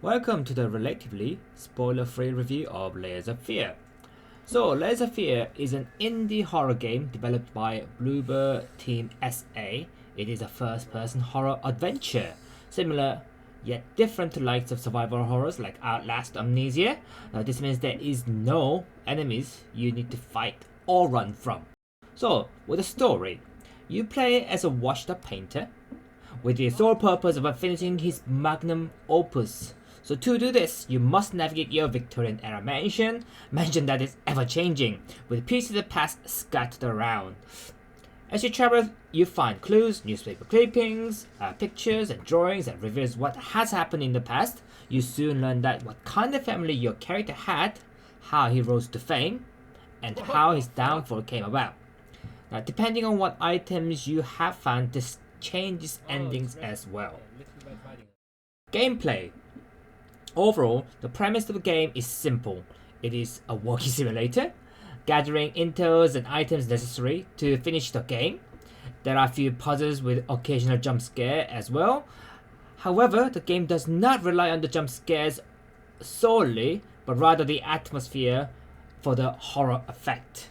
Welcome to the relatively spoiler-free review of Layers of Fear. So, Layers of Fear is an indie horror game developed by Bloober Team SA. It is a first-person horror adventure, similar yet different to likes of survival horrors like Outlast, Amnesia. This means there is no enemies you need to fight or run from. So, with a story, you play as a washed-up painter with the sole purpose of finishing his magnum opus. So to do this, you must navigate your Victorian era mansion that is ever changing, with pieces of the past scattered around. As you travel, you find clues, newspaper clippings, pictures and drawings that reveals what has happened in the past. You soon learn that what kind of family your character had, how he rose to fame, and how his downfall came about. Now, depending on what items you have found, this changes endings as well. Gameplay. Overall, the premise of the game is simple. It is a walking simulator, gathering intels and items necessary to finish the game. There are a few puzzles with occasional jump scare as well. However, the game does not rely on the jump scares solely, but rather the atmosphere for the horror effect.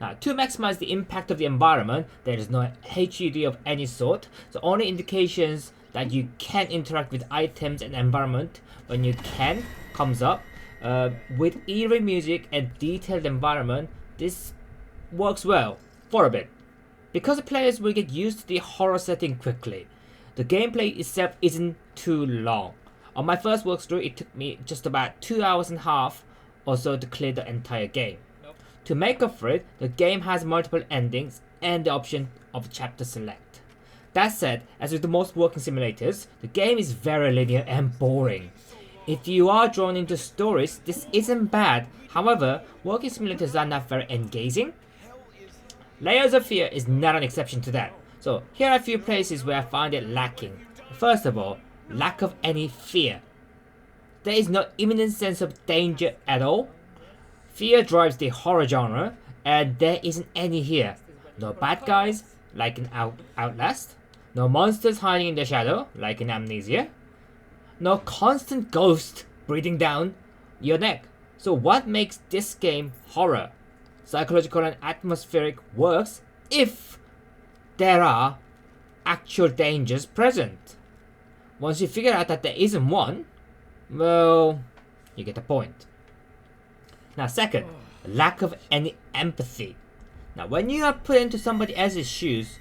Now, to maximize the impact of the environment, there is no HUD of any sort, so only indications that you can interact with items and environment when you can comes up. With eerie music and detailed environment, this works well for a bit. Because the players will get used to the horror setting quickly, the gameplay itself isn't too long. On my first walkthrough, it took me just about 2 hours and a half or so to clear the entire game. To make up for it, the game has multiple endings and the option of chapter select. That said, as with the most walking simulators, the game is very linear and boring. If you are drawn into stories, this isn't bad. However, walking simulators are not very engaging. Layers of Fear is not an exception to that. So here are a few places where I find it lacking. First of all, lack of any fear. There is no imminent sense of danger at all. Fear drives the horror genre, and there isn't any here. No bad guys, like in Outlast. No monsters hiding in the shadow, like in Amnesia. No constant ghost breathing down your neck. So what makes this game horror? Psychological and atmospheric works if there are actual dangers present. Once you figure out that there isn't one, well, you get the point. Now, second, lack of any empathy. Now, when you are put into somebody else's shoes,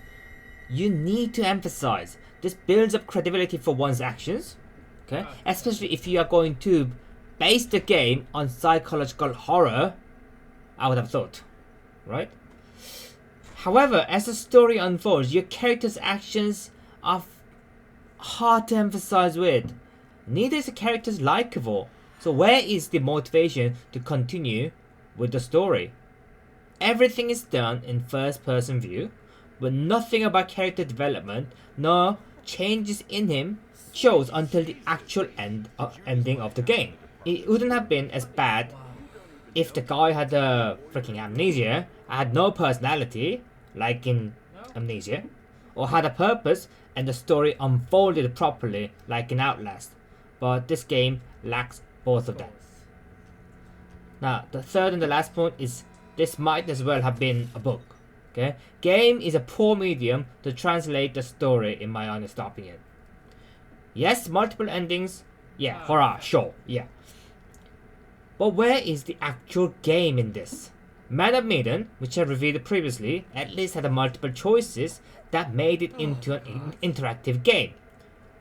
you need to emphasize. This builds up credibility for one's actions, okay? Especially if you are going to base the game on psychological horror, I would have thought, right? However, as the story unfolds, your character's actions are hard to emphasize with. Neither is the character likable. So where is the motivation to continue with the story? Everything is done in first-person view, but nothing about character development, nor changes in him, shows until the actual ending of the game. It wouldn't have been as bad if the guy had a freaking amnesia, had no personality, like in Amnesia, or had a purpose and the story unfolded properly, like in Outlast. But this game lacks both of that. Now, the third and the last point is this might as well have been a book. Okay, game is a poor medium to translate the story, in my honest opinion. Yes, multiple endings. Yeah, horror, sure, yeah. But where is the actual game in this? Man of Medan, which I reviewed previously, at least had multiple choices that made it into an interactive game.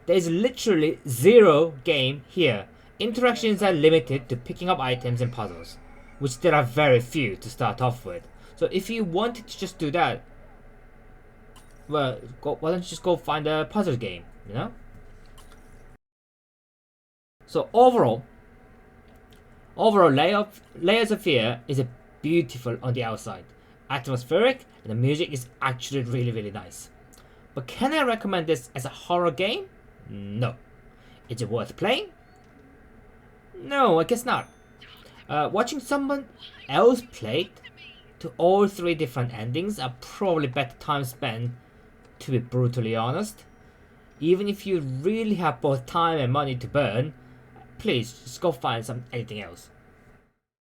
There is literally zero game here. Interactions are limited to picking up items and puzzles, which there are very few to start off with. So if you wanted to just do that, well, why don't you just go find a puzzle game, you know? So overall, Layers of Fear is a beautiful on the outside, atmospheric, and the music is actually really nice. But can I recommend this as a horror game? No. Is it worth playing? No, I guess not. Watching someone else play it to all three different endings are probably better time spent, to be brutally honest. Even if you really have both time and money to burn, please just go find anything else.